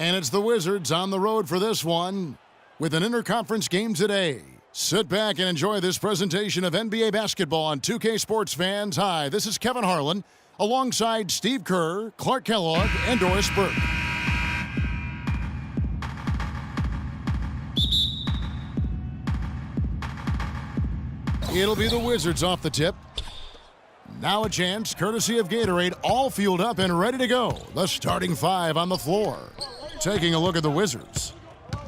And it's the Wizards on the road for this one with an interconference game today. Sit back and enjoy this presentation of NBA basketball on 2K Sports fans. Hi, this is Kevin Harlan alongside Steve Kerr, Clark Kellogg, and Doris Burke. It'll be the Wizards off the tip. Now a chance, courtesy of Gatorade, all fueled up and ready to go. The starting five on the floor. Taking a look at the Wizards.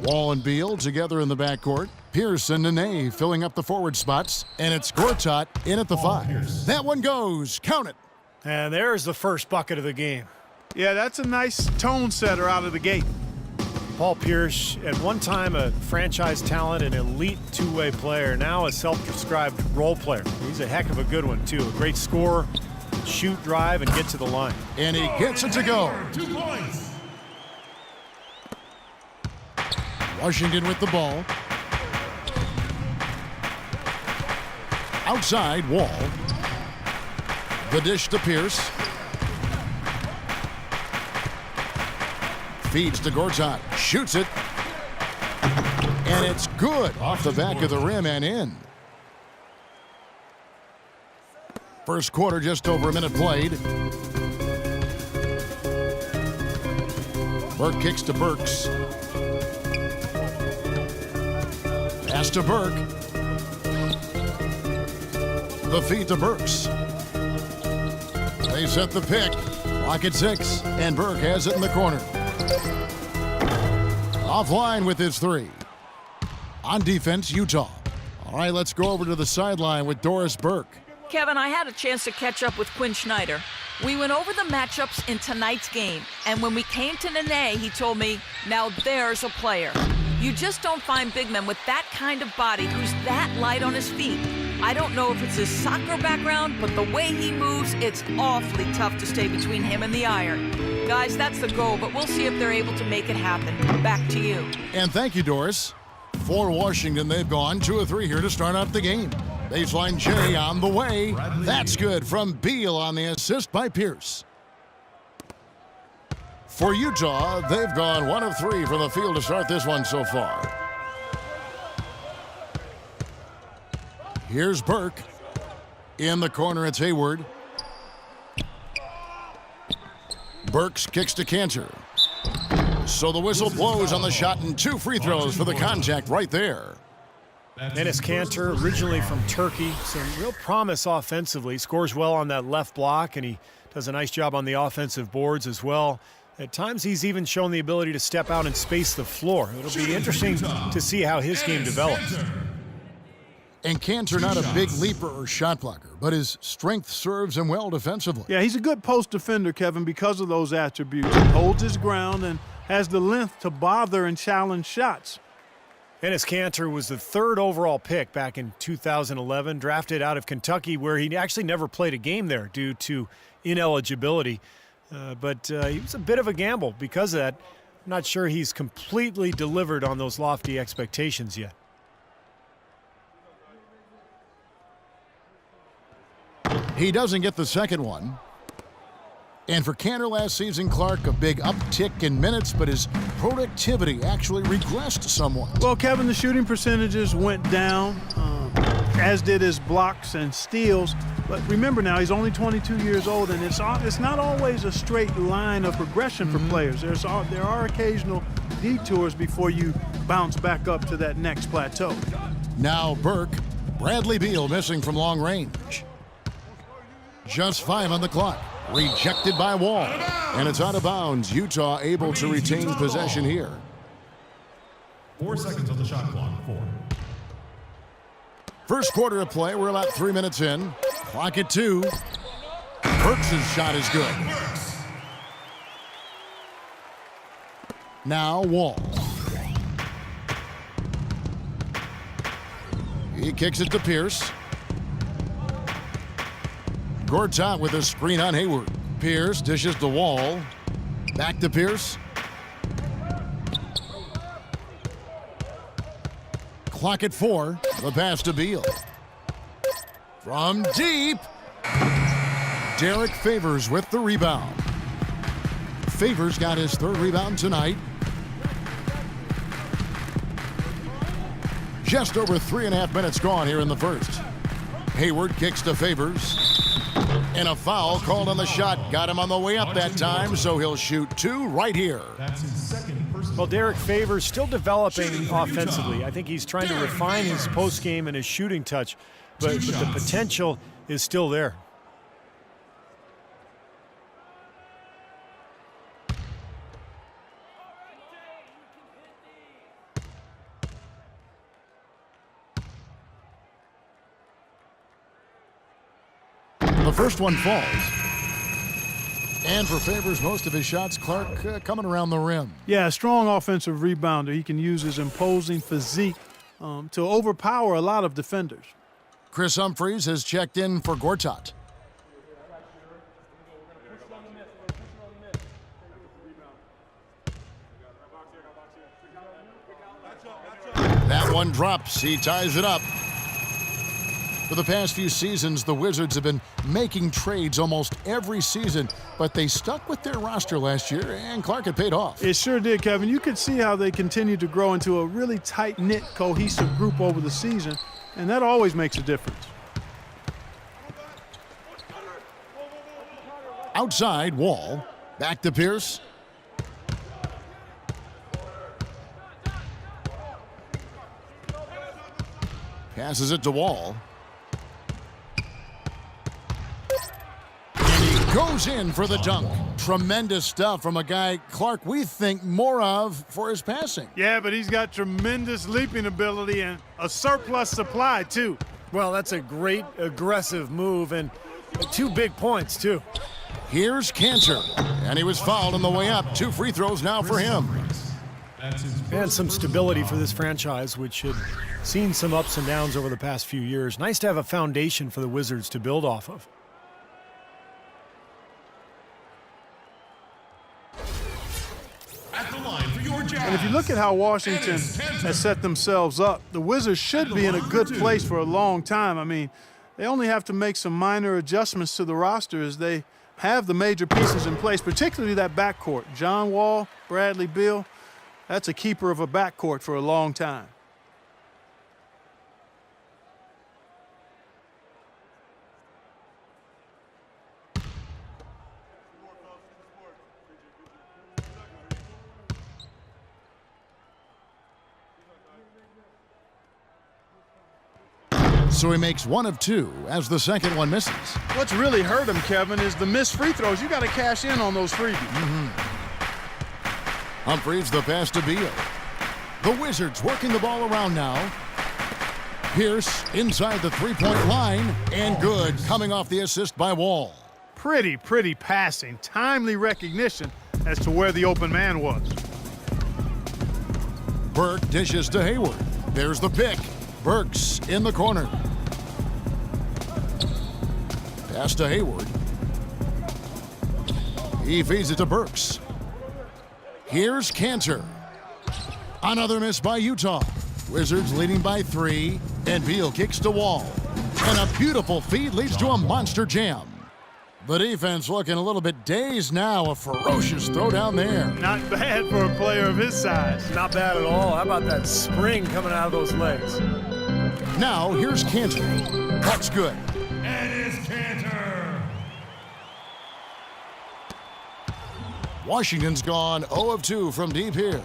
Wall and Beal together in the backcourt. Pierce and Nene filling up the forward spots. And it's Gortat in at the five. That one goes. Count it. And there's the first bucket of the game. Yeah, that's a nice tone setter out of the gate. Paul Pierce, at one time a franchise talent, an elite two-way player, now a self-described role player. He's a heck of a good one, too. A great scorer, shoot, drive, and get to the line. And he gets it to go. 2 points. Washington with the ball. Outside, Wall. The dish to Pierce. Feeds to Gortat. Shoots it. And it's good off the back of the rim and in. First quarter, just over a minute played. Burke kicks to Burks. Pass to Burke. The feed to Burks. They set the pick. Clock at 6. And Burke has it in the corner. Offline with his three. On defense, Utah. All right, let's go over to the sideline with Doris Burke. Kevin, I had a chance to catch up with Quinn Snyder. We went over the matchups in tonight's game, and when we came to Nene, he told me, now there's a player. You just don't find big men with that kind of body who's that light on his feet. I don't know if it's his soccer background, but the way he moves, it's awfully tough to stay between him and the iron. Guys, that's the goal, but we'll see if they're able to make it happen. Back to you. And thank you, Doris. For Washington, they've gone 2 of 3 here to start out the game. Baseline J on the way. That's good from Beal on the assist by Pierce. For Utah, they've gone 1 of 3 from the field to start this one so far. Here's Burke. In the corner, it's Hayward. Burks kicks to Cantor. So the whistle blows on the shot and 2 free throws for the contact right there. Enes Kanter, originally from Turkey, some real promise offensively. Scores well on that left block, and he does a nice job on the offensive boards as well. At times, he's even shown the ability to step out and space the floor. It'll be interesting to see how his game develops. And Cantor, not a big leaper or shot blocker, but his strength serves him well defensively. Yeah, he's a good post defender, Kevin, because of those attributes. He holds his ground and has the length to bother and challenge shots. Enes Kanter was the 3rd overall pick back in 2011, drafted out of Kentucky, where he actually never played a game there due to ineligibility. But he was a bit of a gamble because of that. I'm not sure he's completely delivered on those lofty expectations yet. He doesn't get the second one. And for Cantor last season, Clark, a big uptick in minutes, but his productivity actually regressed somewhat. Well, Kevin, the shooting percentages went down, as did his blocks and steals. But remember now, he's only 22 years old, and it's not always a straight line of progression for players. There are occasional detours before you bounce back up to that next plateau. Now Burke. Bradley Beal missing from long range. Just 5 on the clock. Rejected by Wall. And it's out of bounds. Utah able to retain possession here. 4 seconds on the shot clock. 4. First quarter of play. We're about 3 minutes in. Clock at 2. Burks' shot is good. Now Wall. He kicks it to Pierce. Gortat with a screen on Hayward. Pierce dishes the Wall. Back to Pierce. Clock at 4. The pass to Beal. From deep. Derek Favors with the rebound. Favors got his 3rd rebound tonight. Just over 3.5 minutes gone here in the first. Hayward kicks to Favors. And a foul called on the shot. Got him on the way up that time, so he'll shoot 2 right here. That's his second personal. Well, Derek Favors still developing offensively. I think he's trying to refine his post game and his shooting touch, but the potential is still there. The first one falls. And for Favors, most of his shots, Clark coming around the rim. Yeah, a strong offensive rebounder. He can use his imposing physique to overpower a lot of defenders. Chris Humphries has checked in for Gortat. That one drops. He ties it up. For the past few seasons, the Wizards have been making trades almost every season, but they stuck with their roster last year, and Clark had paid off. It sure did, Kevin. You could see how they continued to grow into a really tight-knit, cohesive group over the season, and that always makes a difference. Outside, Wall. Back to Pierce. Passes it to Wall. Goes in for the dunk. Tremendous stuff from a guy, Clark, we think more of for his passing. Yeah, but he's got tremendous leaping ability and a surplus supply, too. Well, that's a great aggressive move and 2 big points, too. Here's Cantor, and he was fouled on the way up. 2 free throws now for him. That's his And some stability for this franchise, which had seen some ups and downs over the past few years. Nice to have a foundation for the Wizards to build off of. at the line for your Jazz. And if you look at how Washington has set themselves up, the Wizards should be in a good place for a long time. I mean, they only have to make some minor adjustments to the roster as they have the major pieces in place, particularly that backcourt. John Wall, Bradley Beal, that's a keeper of a backcourt for a long time. So he makes 1 of 2 as the second one misses. What's really hurt him, Kevin, is the missed free throws. You got to cash in on those freebies. Humphries the pass to Beal. The Wizards working the ball around now. Pierce inside the three-point line, and good, coming off the assist by Wall. Pretty passing. Timely recognition as to where the open man was. Burke dishes to Hayward. There's the pick. Burks in the corner. Pass to Hayward. He feeds it to Burks. Here's Cantor. Another miss by Utah. Wizards leading by 3, and Beal kicks to Wall. And a beautiful feed leads to a monster jam. The defense looking a little bit dazed now. A ferocious throw down there. Not bad for a player of his size. Not bad at all. How about that spring coming out of those legs? Now here's Cantor. That's good. And it's Cantor. Washington's gone 0 of 2 from deep here.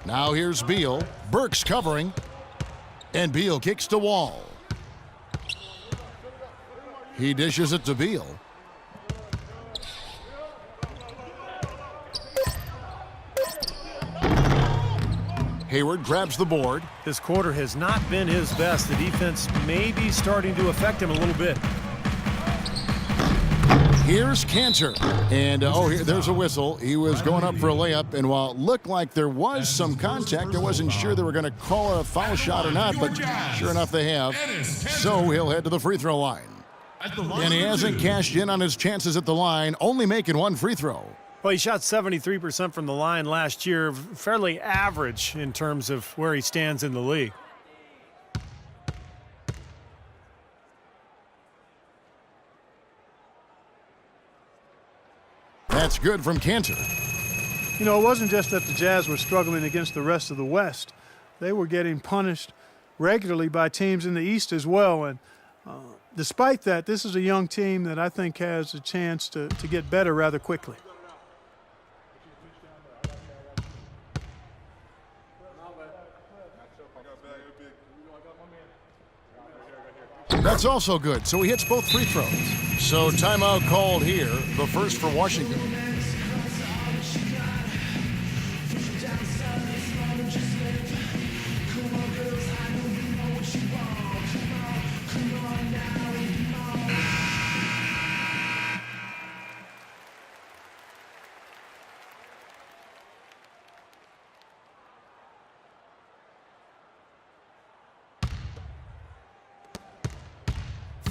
Now here's Beal. Burks covering. And Beal kicks to Wall. He dishes it to Beal. Hayward grabs the board. This quarter has not been his best. The defense may be starting to affect him a little bit. Here's Cantor. And, there's a whistle. He was going up for a layup, and while it looked like there was some contact, I wasn't sure they were going to call a foul shot or not, but sure enough they have. So he'll head to the free throw line. And he hasn't cashed in on his chances at the line, only making 1 free throw. Well, he shot 73% from the line last year, fairly average in terms of where he stands in the league. That's good from Cantor. You know, it wasn't just that the Jazz were struggling against the rest of the West. They were getting punished regularly by teams in the East as well. And despite that, this is a young team that I think has a chance to get better rather quickly. That's also good, so he hits both free throws. So timeout called here, the first for Washington.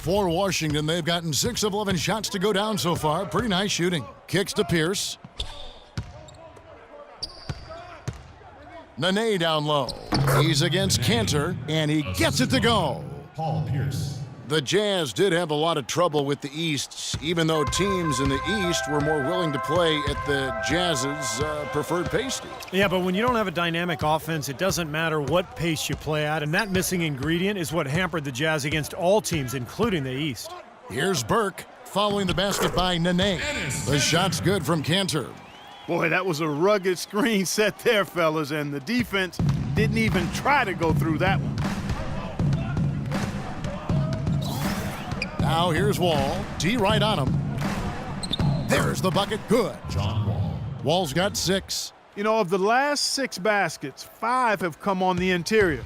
For Washington, they've gotten 6 of 11 shots to go down so far. Pretty nice shooting. Kicks to Pierce. Nene down low. He's against Kanter, and he gets it to go. Paul Pierce. The Jazz did have a lot of trouble with the East, even though teams in the East were more willing to play at the Jazz's preferred pace. Yeah, but when you don't have a dynamic offense, it doesn't matter what pace you play at, and that missing ingredient is what hampered the Jazz against all teams, including the East. Here's Burke following the basket by Nene. The shot's good from Kanter. Boy, that was a rugged screen set there, fellas, and the defense didn't even try to go through that one. Now here's Wall. D right on him. There's the bucket. Good. John Wall. Wall's got 6. You know, of the last 6 baskets, 5 have come on the interior.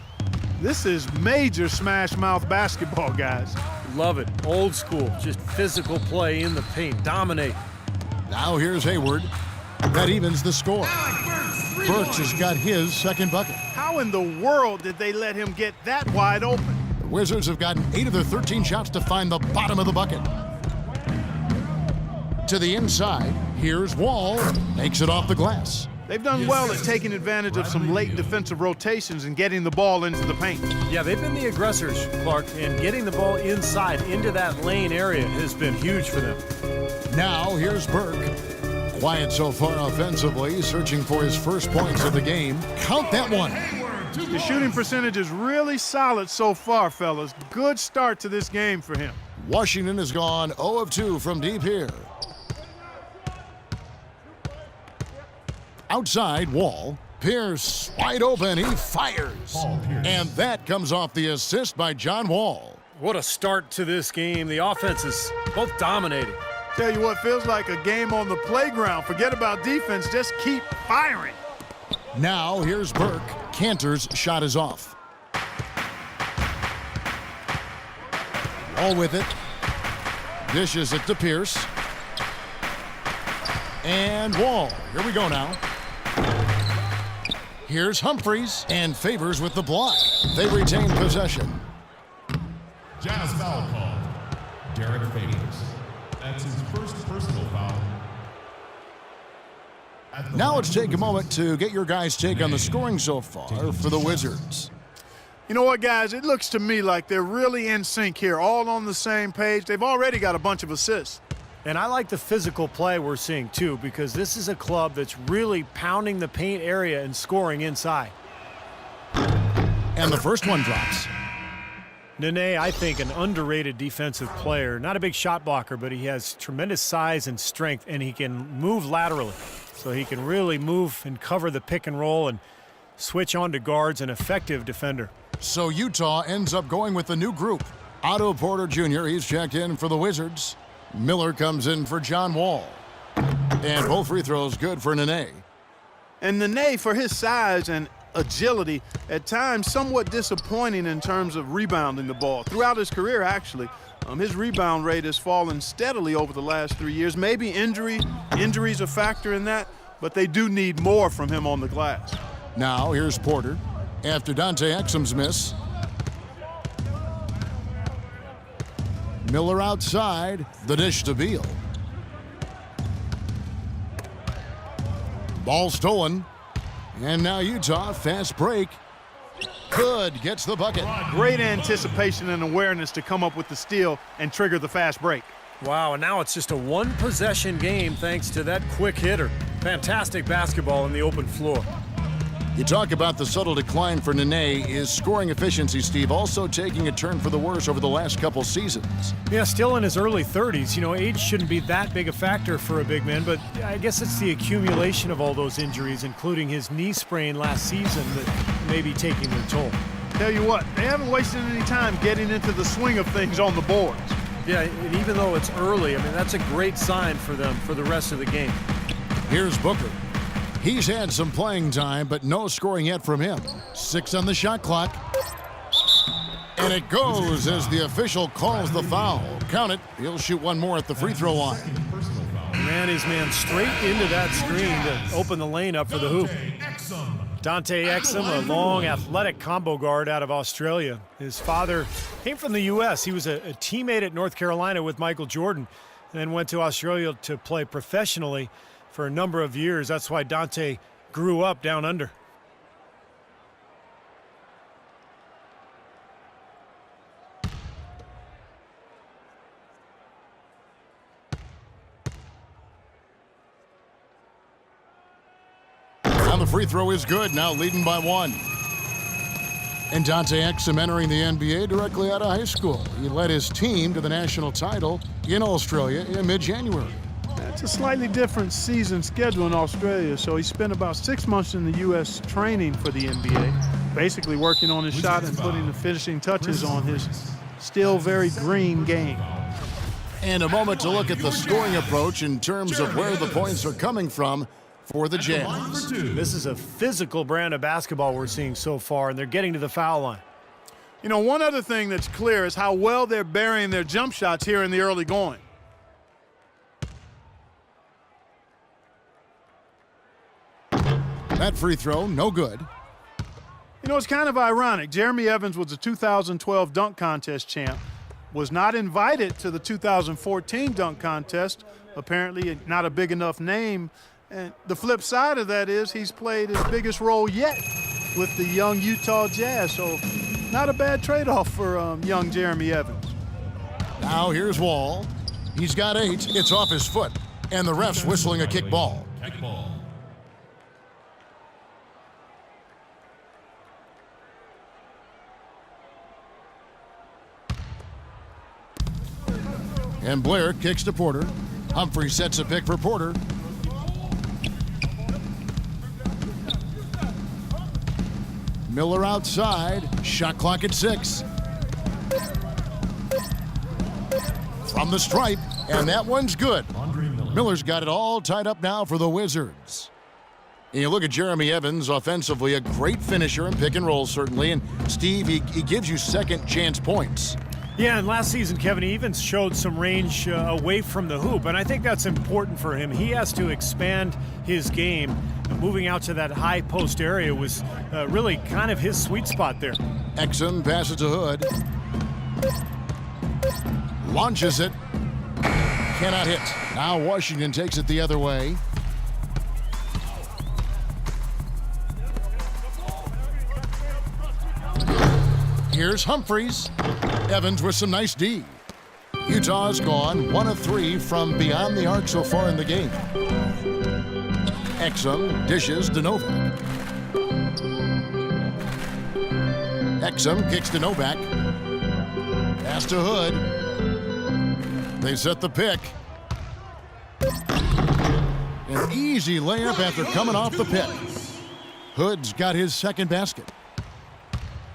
This is major smash mouth basketball, guys. Love it. Old school. Just physical play in the paint. Dominate. Now here's Hayward. That evens the score. Burks has got his second bucket. How in the world did they let him get that wide open? The Wizards have gotten 8 of their 13 shots to find the bottom of the bucket. To the inside, here's Wall. Makes it off the glass. They've done well at taking advantage of some late defensive rotations and getting the ball into the paint. Yeah, they've been the aggressors, Clark, and getting the ball inside into that lane area has been huge for them. Now here's Burke. Quiet so far offensively, searching for his first points of the game. Count that one. The shooting percentage is really solid so far, fellas. Good start to this game for him. Washington has gone 0 of 2 from deep here. Outside, Wall. Pierce wide open. He fires. And that comes off the assist by John Wall. What a start to this game. The offense is both dominating. Tell you what, feels like a game on the playground. Forget about defense. Just keep firing. Now here's Burke. Kanter's shot is off. Wall with it. Dishes it to Pierce. And Wall. Here we go now. Here's Humphries and Favors with the block. They retain possession. Jazz foul called. Derek Favors. That's his first personal foul. Now let's take a moment to get your guys' take on the scoring so far for the Wizards. You know what, guys? It looks to me like they're really in sync here, all on the same page. They've already got a bunch of assists. And I like the physical play we're seeing, too, because this is a club that's really pounding the paint area and scoring inside. And the first one drops. Nene, I think, an underrated defensive player. Not a big shot blocker, but he has tremendous size and strength, and he can move laterally. So he can really move and cover the pick and roll and switch on to guards, an effective defender. So Utah ends up going with the new group. Otto Porter Jr., he's checked in for the Wizards. Miller comes in for John Wall. And both free throws good for Nene. And Nene, for his size and agility, at times somewhat disappointing in terms of rebounding the ball. Throughout his career, actually, his rebound rate has fallen steadily over the last 3 years. Maybe injuries a factor in that, but they do need more from him on the glass. Now here's Porter after Dante Exum's miss. Miller outside, the dish to Beal. Ball stolen. And now Utah, fast break. Good, gets the bucket. Great anticipation and awareness to come up with the steal and trigger the fast break. Wow, and now it's just a one-possession game thanks to that quick hitter. Fantastic basketball in the open floor. You talk about the subtle decline for Nene. Is scoring efficiency, Steve, also taking a turn for the worse over the last couple seasons? Yeah, still in his early 30s. You know, age shouldn't be that big a factor for a big man, but I guess it's the accumulation of all those injuries, including his knee sprain last season, that may be taking their toll. Tell you what, they haven't wasted any time getting into the swing of things on the boards. Yeah, and even though it's early, I mean, that's a great sign for them for the rest of the game. Here's Booker. He's had some playing time, but no scoring yet from him. 6 on the shot clock. And it goes as the official calls the foul. Count it. He'll shoot one more at the free throw line. Ran his man straight into that screen to open the lane up for the hoop. Dante Exum, a long, athletic combo guard out of Australia. His father came from the U.S. He was a teammate at North Carolina with Michael Jordan, and then went to Australia to play professionally for a number of years. That's why Dante grew up down under. Now the free throw is good, now leading by 1. And Dante Exum entering the NBA directly out of high school. He led his team to the national title in Australia in mid-January. It's a slightly different season schedule in Australia, so he spent about 6 months in the U.S. training for the NBA, basically working on his shot and putting the finishing touches on his still very green game. And a moment to look at the scoring approach in terms of where the points are coming from for the Jazz. This is a physical brand of basketball we're seeing so far, and they're getting to the foul line. You know, one other thing that's clear is how well they're burying their jump shots here in the early going. That free throw, no good. You know, it's kind of ironic. Jeremy Evans was a 2012 dunk contest champ, was not invited to the 2014 dunk contest, apparently not a big enough name. And the flip side of that is he's played his biggest role yet with the young Utah Jazz. So not a bad trade-off for young Jeremy Evans. Now here's Wall. He's got 8. It's off his foot. And the ref's whistling a kick ball. Kickball. And Blair kicks to Porter. Humphrey sets a pick for Porter. Miller outside. Shot clock at 6. From the stripe, and that one's good. Miller's got it all tied up now for the Wizards. And you look at Jeremy Evans offensively, a great finisher in pick and roll, certainly. And Steve, he gives you second chance points. Yeah, and last season, Kevin, he even showed some range away from the hoop, and I think that's important for him. He has to expand his game. Moving out to that high post area was really kind of his sweet spot there. Exum passes to Hood. Launches it. Cannot hit. Now Washington takes it the other way. Here's Humphreys. Evans with some nice D. Utah's gone 1 of 3 from beyond the arc so far in the game. Exum dishes to Novak. Exum kicks to Novak. Pass to Hood. They set the pick. An easy layup after coming off the pick. Hood's got his second basket.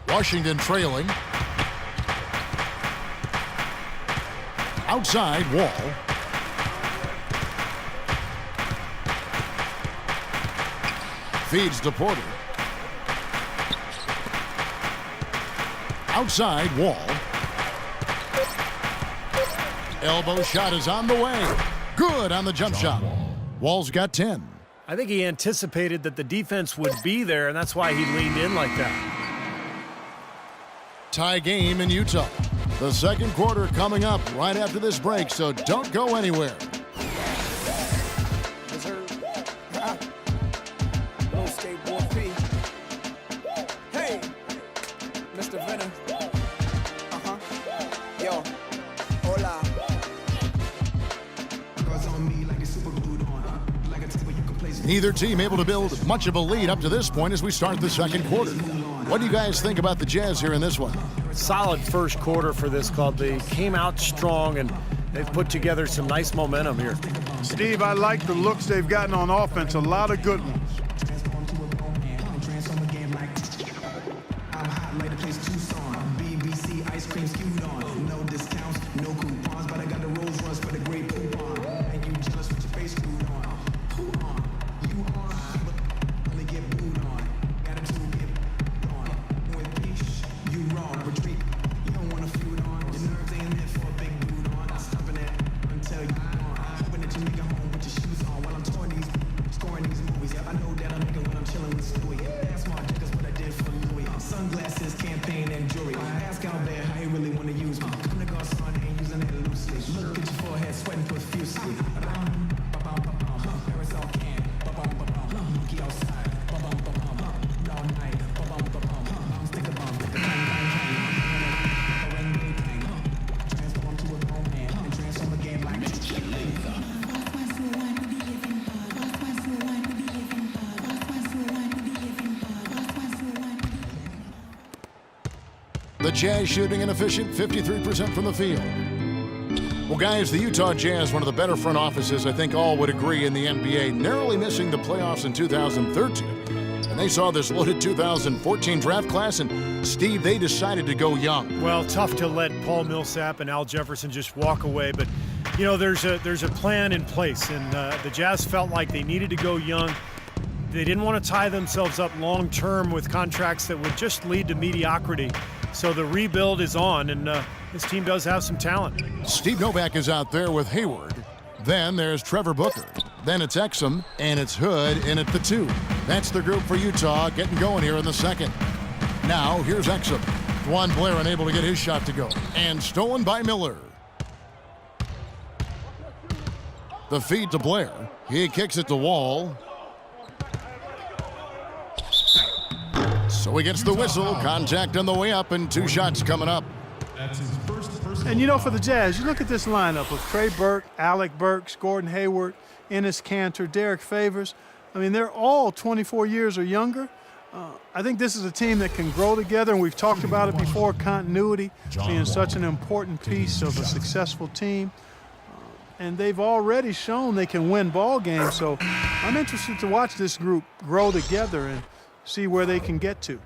Washington trailing. Outside, Wall. Feeds to Porter. Outside, Wall. Elbow shot is on the way. Good on the jump shot. Wall's got 10. I think he anticipated that the defense would be there, and that's why he leaned in like that. Tie game in Utah. The second quarter coming up right after this break, so don't go anywhere. Hey, Mr. Venom. Yo, hola. Neither team able to build much of a lead up to this point as we start the second quarter. What do you guys think about the Jazz here in this one? Solid first quarter for this club. They came out strong, and they've put together some nice momentum here. Steve, I like the looks they've gotten on offense. A lot of good ones. The Jazz shooting an efficient 53% from the field. Well, guys, the Utah Jazz, one of the better front offices, I think all would agree, in the NBA, narrowly missing the playoffs in 2013. And they saw this loaded 2014 draft class, and Steve, they decided to go young. Well, tough to let Paul Millsap and Al Jefferson just walk away, but you know, there's a plan in place, and the Jazz felt like they needed to go young. They didn't want to tie themselves up long term with contracts that would just lead to mediocrity. So the rebuild is on, and this team does have some talent. Steve Novak is out there with Hayward. Then there's Trevor Booker. Then it's Exum, and it's Hood in at the 2. That's the group for Utah getting going here in the second. Now, here's Exum. Juan Blair unable to get his shot to go. And stolen by Miller. The feed to Blair. He kicks it to Wall. So he gets the whistle. Contact on the way up, and 2 shots coming up. That's his first personal. And you know, for the Jazz, you look at this lineup of Trey Burke, Alec Burks, Gordon Hayward, Enes Kanter, Derek Favors. I mean, they're all 24 years or younger. I think this is a team that can grow together, and we've talked about it before, continuity being such an important piece of a successful team. And they've already shown they can win ball games, so I'm interested to watch this group grow together and see where they can get to.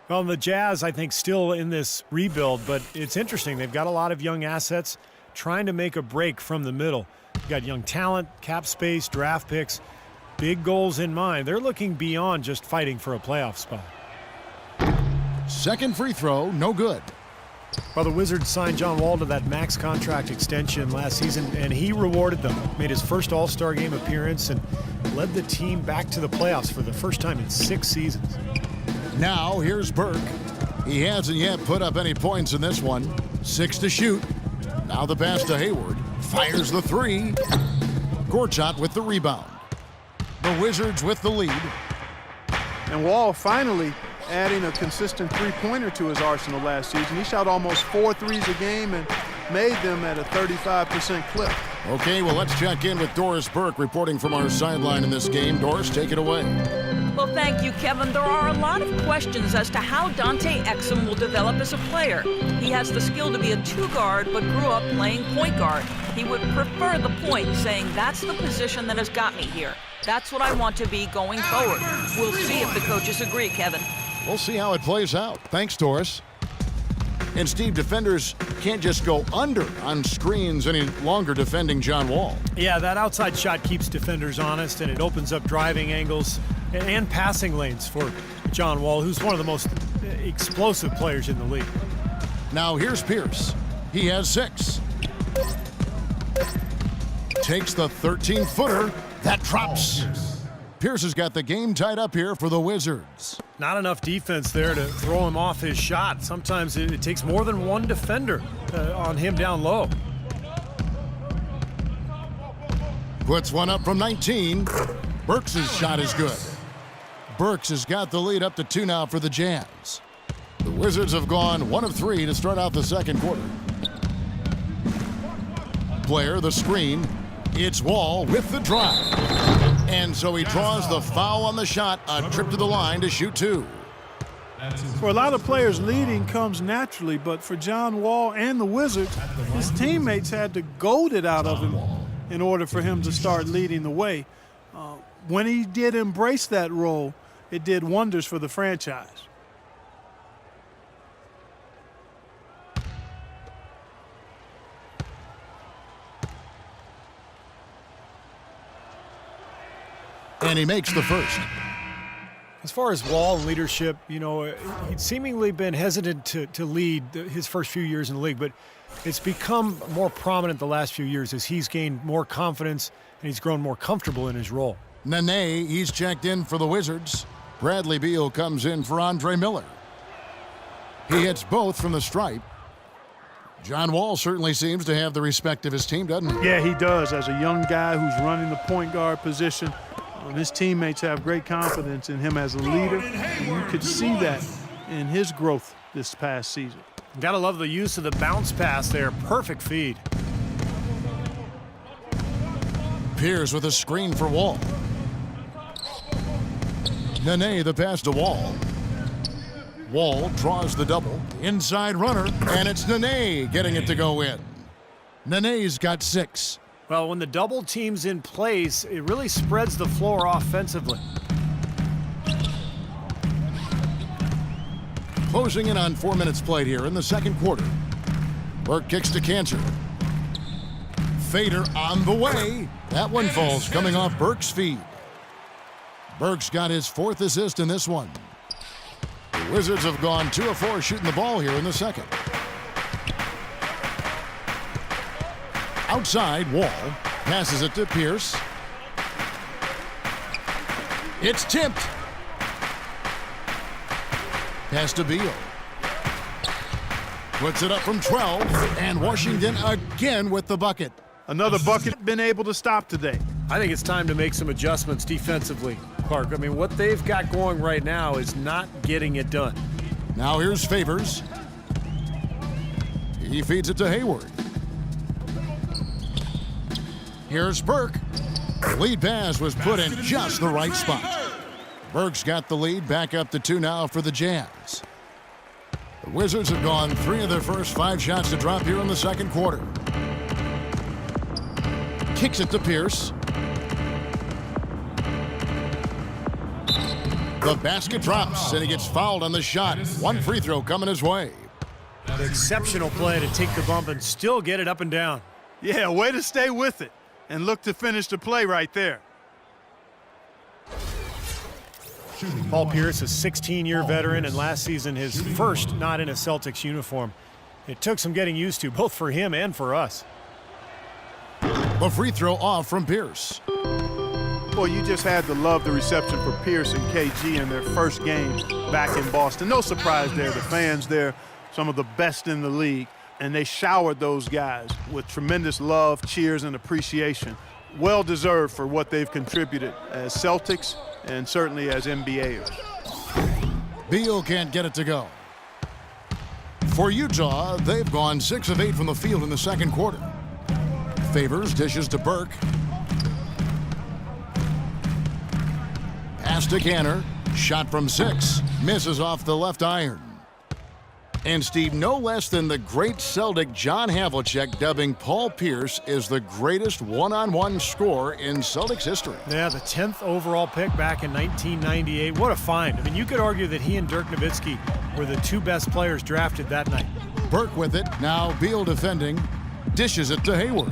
Well, the Jazz, I think, still in this rebuild, but it's interesting. They've got a lot of young assets trying to make a break from the middle. You've got young talent, cap space, draft picks, big goals in mind. They're looking beyond just fighting for a playoff spot. Second free throw, no good. Well, the Wizards signed John Wall to that max contract extension last season, and he rewarded them. Made his first All-Star game appearance and led the team back to the playoffs for the first time in 6 seasons. Now here's Burke. He hasn't yet put up any points in this one. 6 to shoot. Now the pass to Hayward. Fires the 3. Gortat with the rebound. The Wizards with the lead. And Wall finally adding a consistent three-pointer to his arsenal last season. He shot almost 4 threes a game and made them at a 35% clip. Okay, well, let's check in with Doris Burke reporting from our sideline in this game. Doris, take it away. Well, thank you, Kevin. There are a lot of questions as to how Dante Exum will develop as a player. He has the skill to be a 2-guard, but grew up playing point guard. He would prefer the point, saying that's the position that has got me here. That's what I want to be going forward. We'll see if the coaches agree, Kevin. We'll see how it plays out. Thanks, Doris. And Steve, defenders can't just go under on screens any longer defending John Wall. Yeah, that outside shot keeps defenders honest, and it opens up driving angles and passing lanes for John Wall, who's one of the most explosive players in the league. Now here's Pierce. He has 6. Takes the 13-footer. That drops. Pierce has got the game tied up here for the Wizards. Not enough defense there to throw him off his shot. Sometimes it takes more than one defender on him down low. Puts one up from 19. Burks' shot is good. Burks has got the lead up to 2 now for the Jazz. The Wizards have gone 1 of 3 to start out the second quarter. Blair, the screen. It's Wall with the drive. And so he draws the foul on the shot, a trip to the line to shoot 2. For a lot of players, leading comes naturally, but for John Wall and the Wizards, his teammates had to goad it out of him in order for him to start leading the way. When he did embrace that role, it did wonders for the franchise. And he makes the first. As far as Wall and leadership, he'd seemingly been hesitant to lead his first few years in the league, but it's become more prominent the last few years as he's gained more confidence and he's grown more comfortable in his role. Nene, he's checked in for the Wizards. Bradley Beal comes in for Andre Miller. He hits both from the stripe. John Wall certainly seems to have the respect of his team, doesn't he? Yeah, he does. As a young guy who's running the point guard position, his teammates have great confidence in him as a leader, and you could see that in his growth this past season. Gotta love the use of the bounce pass there. Perfect feed. Pierce with a screen for Wall. Nene the pass to Wall. Wall draws the double. Inside runner, and it's Nene getting it to go in. Nene's got 6. Well, when the double team's in place, it really spreads the floor offensively. Closing in on 4 minutes played here in the second quarter. Burke kicks to Cantor. Fader on the way. That one falls coming off Burke's feed. Burke's got his 4th assist in this one. The Wizards have gone 2 of 4 shooting the ball here in the second. Outside, Wall passes it to Pierce. It's tipped. Pass to Beal. Puts it up from 12, and Washington again with the bucket. Another bucket been able to stop today. I think it's time to make some adjustments defensively, Clark. I mean, what they've got going right now is not getting it done. Now here's Favors. He feeds it to Hayward. Here's Burke. The lead pass was put in just the right spot. Burke's got the lead, back up to 2 now for the Jazz. The Wizards have gone 3 of their first 5 shots to drop here in the second quarter. Kicks it to Pierce. The basket drops, and he gets fouled on the shot. 1 free throw coming his way. Exceptional play to take the bump and still get it up and down. Yeah, way to stay with it and look to finish the play right there. Paul Pierce, a 16-year veteran, and last season his first not in a Celtics uniform. It took some getting used to, both for him and for us. The free throw off from Pierce. Well, you just had to love the reception for Pierce and KG in their first game back in Boston. No surprise there. The fans there, some of the best in the league, and they showered those guys with tremendous love, cheers, and appreciation. Well-deserved for what they've contributed as Celtics and certainly as NBAers. Beal can't get it to go. For Utah, they've gone 6 of 8 from the field in the second quarter. Favors dishes to Burke. Pass to Cantor. Shot from 6. Misses off the left iron. And Steve, no less than the great Celtic John Havlicek dubbing Paul Pierce is the greatest one-on-one scorer in Celtics history. Yeah, the 10th overall pick back in 1998. What a find. I mean, you could argue that he and Dirk Nowitzki were the 2 best players drafted that night. Burke with it. Now Beal defending. Dishes it to Hayward.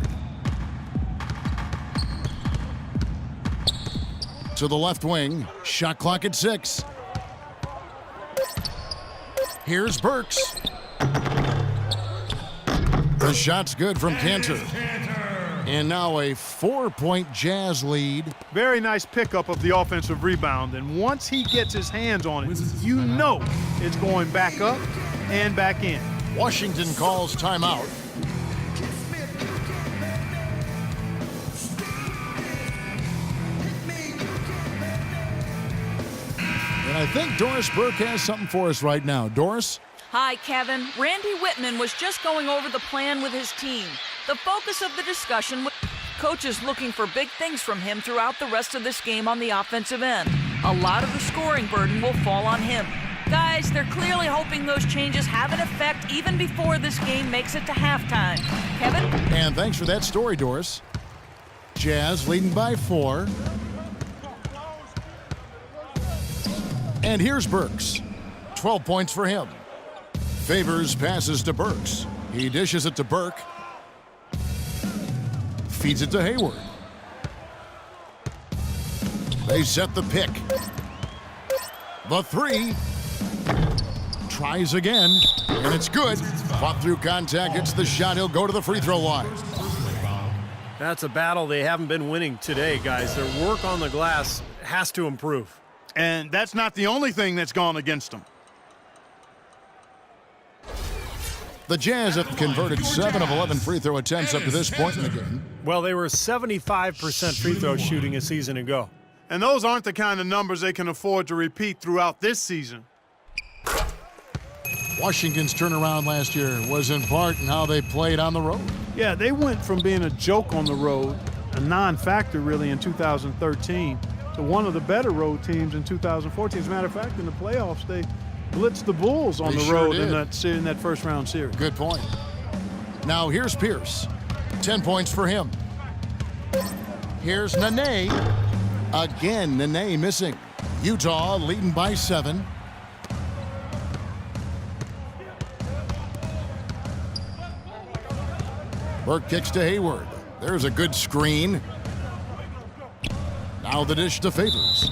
To the left wing. Shot clock at 6. Here's Burks. The shot's good from Cantor. And now a 4-point Jazz lead. Very nice pickup of the offensive rebound, and once he gets his hands on it, you know it's going back up and back in. Washington calls timeout. And I think Doris Burke has something for us right now. Doris? Hi, Kevin. Randy Whitman was just going over the plan with his team. The focus of the discussion was... coach is looking for big things from him throughout the rest of this game on the offensive end. A lot of the scoring burden will fall on him. Guys, they're clearly hoping those changes have an effect even before this game makes it to halftime. Kevin? And thanks for that story, Doris. Jazz leading by 4. And here's Burks. 12 points for him. Favors passes to Burks. He dishes it to Burke. Feeds it to Hayward. They set the pick. The 3. Tries again, and it's good. Fought through contact, hits the shot. He'll go to the free throw line. That's a battle they haven't been winning today, guys. Their work on the glass has to improve. And that's not the only thing that's gone against them. The Jazz have converted 7 of 11 free throw attempts up to this point in the game. Well, they were 75% free throw shooting a season ago. And those aren't the kind of numbers they can afford to repeat throughout this season. Washington's turnaround last year was in part in how they played on the road. Yeah, they went from being a joke on the road, a non-factor really in 2013, to one of the better road teams in 2014. As a matter of fact, in the playoffs, they blitzed the Bulls on They the sure road did. in that first round series. Good point. Now here's Pierce. 10 points for him. Here's Nene. Again, Nene missing. Utah leading by 7. Burke kicks to Hayward. There's a good screen. Now the dish to Favors.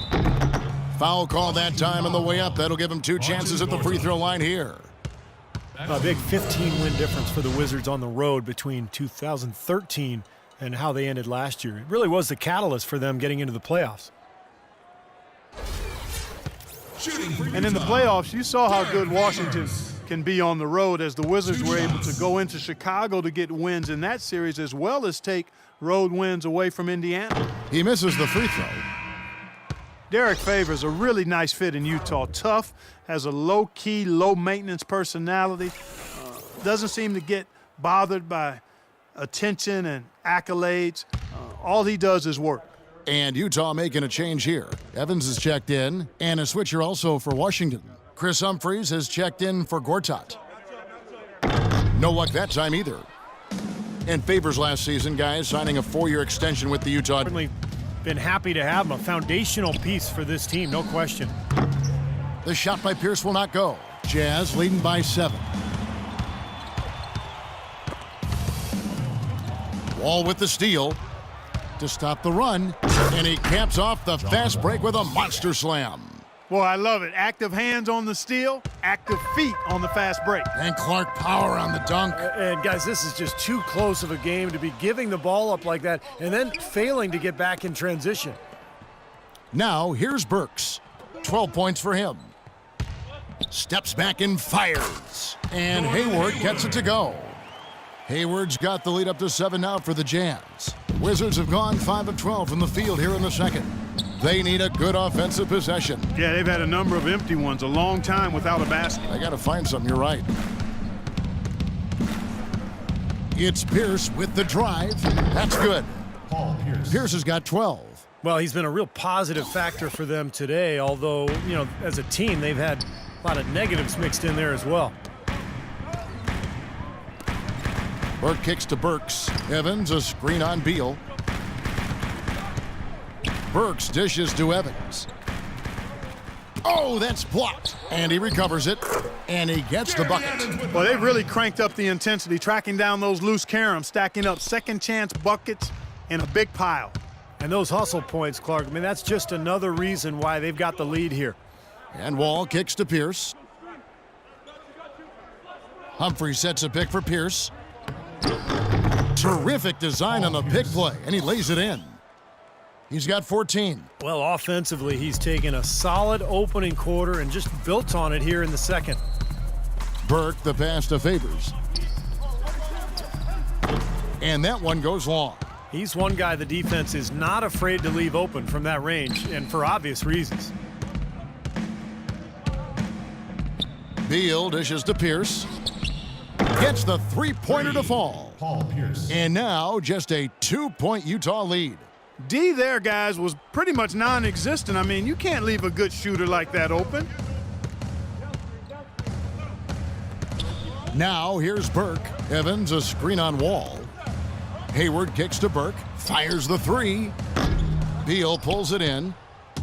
Foul call that time on the way up. That'll give him 2 chances at the free throw line here. A big 15-win difference for the Wizards on the road between 2013 and how they ended last year. It really was the catalyst for them getting into the playoffs. And in the playoffs, you saw how good Washington can be on the road, as the Wizards were able to go into Chicago to get wins in that series, as well as take road wins away from Indiana. He misses the free throw. Derek Favors, a really nice fit in Utah. Tough, has a low-key, low-maintenance personality. Doesn't seem to get bothered by attention and accolades. All he does is work. And Utah making a change here. Evans is checked in, and a switcher also for Washington. Chris Humphries has checked in for Gortat. No luck that time either. And Favors last season, guys, signing a 4-year extension with the Utah. Certainly been happy to have him, a foundational piece for this team, no question. The shot by Pierce will not go. Jazz leading by 7. Wall with the steal to stop the run, and he caps off the fast break with a monster slam. Boy, I love it. Active hands on the steal, active feet on the fast break. And Clark power on the dunk. And guys, this is just too close of a game to be giving the ball up like that and then failing to get back in transition. Now here's Burks. 12 points for him. Steps back and fires. And Hayward gets it to go. Hayward's got the lead up to 7 now for the Jazz. Wizards have gone 5 of 12 from the field here in the second. They need a good offensive possession. Yeah, they've had a number of empty ones, a long time without a basket. They got to find something, you're right. It's Pierce with the drive. That's good. Paul Pierce. Pierce has got 12. Well, he's been a real positive factor for them today, although, you know, as a team, they've had a lot of negatives mixed in there as well. Burke kicks to Burks. Evans, a screen on Beal. Burks dishes to Evans. Oh, that's blocked. And he recovers it, and he gets the bucket. Well, they've really cranked up the intensity, tracking down those loose caroms, stacking up second chance buckets in a big pile. And those hustle points, Clark, I mean, that's just another reason why they've got the lead here. And Wall kicks to Pierce. Humphrey sets a pick for Pierce. Terrific design on the pick play, and he lays it in. He's got 14. Well, offensively, he's taken a solid opening quarter and just built on it here in the second. Burke, the pass to Favors. And that one goes long. He's one guy the defense is not afraid to leave open from that range, and for obvious reasons. Beal dishes to Pierce. gets the three-pointer to fall. Paul Pierce. And now just a 2-point Utah lead. D there, guys, was pretty much non-existent. I mean, you can't leave a good shooter like that open. Now here's Burke. Evans a screen on Wall. Hayward kicks to Burke. Fires the three. Beal pulls it in.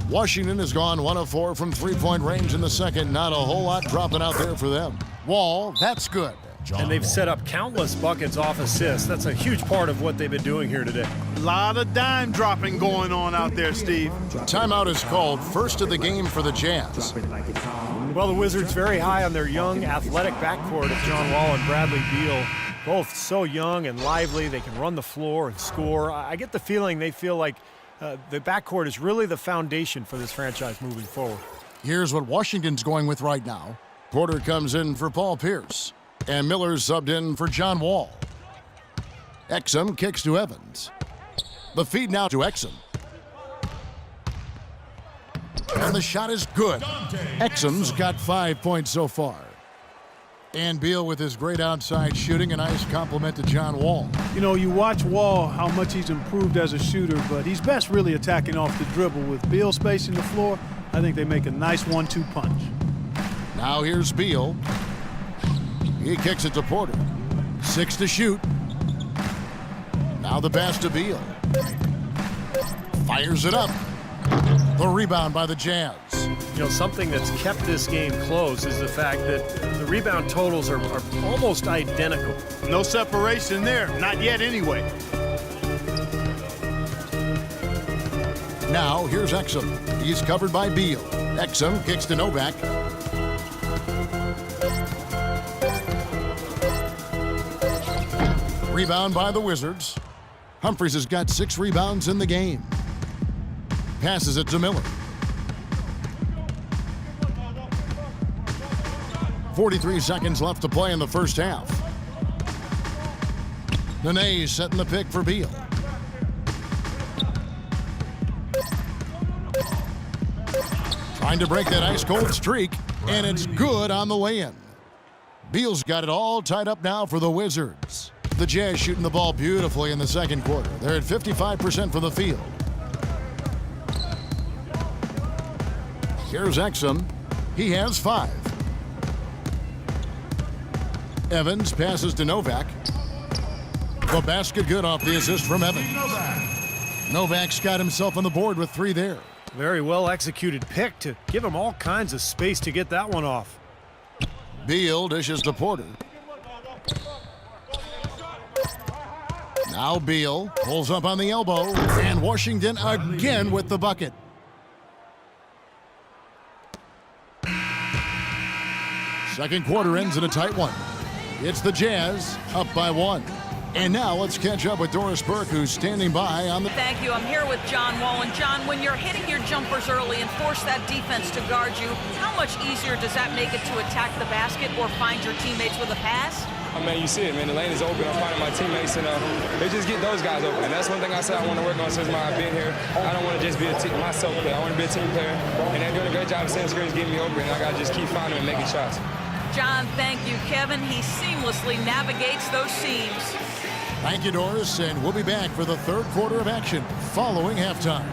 Washington has gone 1 of 4 from three-point range in the second. Not a whole lot dropping out there for them. Wall, that's good. And they've set up countless buckets off assists. That's a huge part of what they've been doing here today. A lot of dime dropping going on out there, Steve. Timeout is called, first of the game for the Jazz. Well, the Wizards very high on their young, athletic backcourt of John Wall and Bradley Beal. Both so young and lively. They can run the floor and score. I get the feeling they feel like the backcourt is really the foundation for this franchise moving forward. Here's what Washington's going with right now. Porter comes in for Paul Pierce. And Miller's subbed in for John Wall. Exum kicks to Evans. The feed now to Exum. And the shot is good. Exum's got 5 points so far. And Beal with his great outside shooting, a nice compliment to John Wall. You know, you watch Wall, how much he's improved as a shooter, but he's best really attacking off the dribble. With Beal spacing the floor, I think they make a nice 1-2 punch. Now here's Beal. He kicks it to Porter. 6 to shoot. Now the pass to Beal. Fires it up. The rebound by the Jazz. You know, something that's kept this game close is the fact that the rebound totals are almost identical. No separation there, not yet anyway. Now here's Exum. He's covered by Beal. Exum kicks to Novak. Rebound by the Wizards. Humphries has got 6 rebounds in the game. Passes it to Miller. 43 seconds left to play in the first half. Nene setting the pick for Beal. Trying to break that ice-cold streak, and it's good on the lay-in. Beal's got it all tied up now for the Wizards. The Jazz shooting the ball beautifully in the second quarter. They're at 55% from the field. Here's Exum. He has 5. Evans passes to Novak. The basket good off the assist from Evans. Novak's got himself on the board with 3 there. Very well executed pick to give him all kinds of space to get that one off. Beal dishes to Porter. Now Beal pulls up on the elbow, and Washington again with the bucket. Second quarter ends in a tight one. It's the Jazz up by 1. And now let's catch up with Doris Burke, who's standing by on the... Thank you. I'm here with John Wall. And John, when you're hitting your jumpers early and force that defense to guard you, how much easier does that make it to attack the basket or find your teammates with a pass? I mean, you see it, man. The lane is open. I'm finding my teammates, and they just get those guys open. And that's one thing I said I want to work on since I've been here. I don't want to just be a myself player. I want to be a team player. And they're doing a great job of setting screens, getting me open. And I got to just keep finding them and making shots. John, thank you. Kevin, he seamlessly navigates those seams. Thank you, Doris, and we'll be back for the third quarter of action following halftime.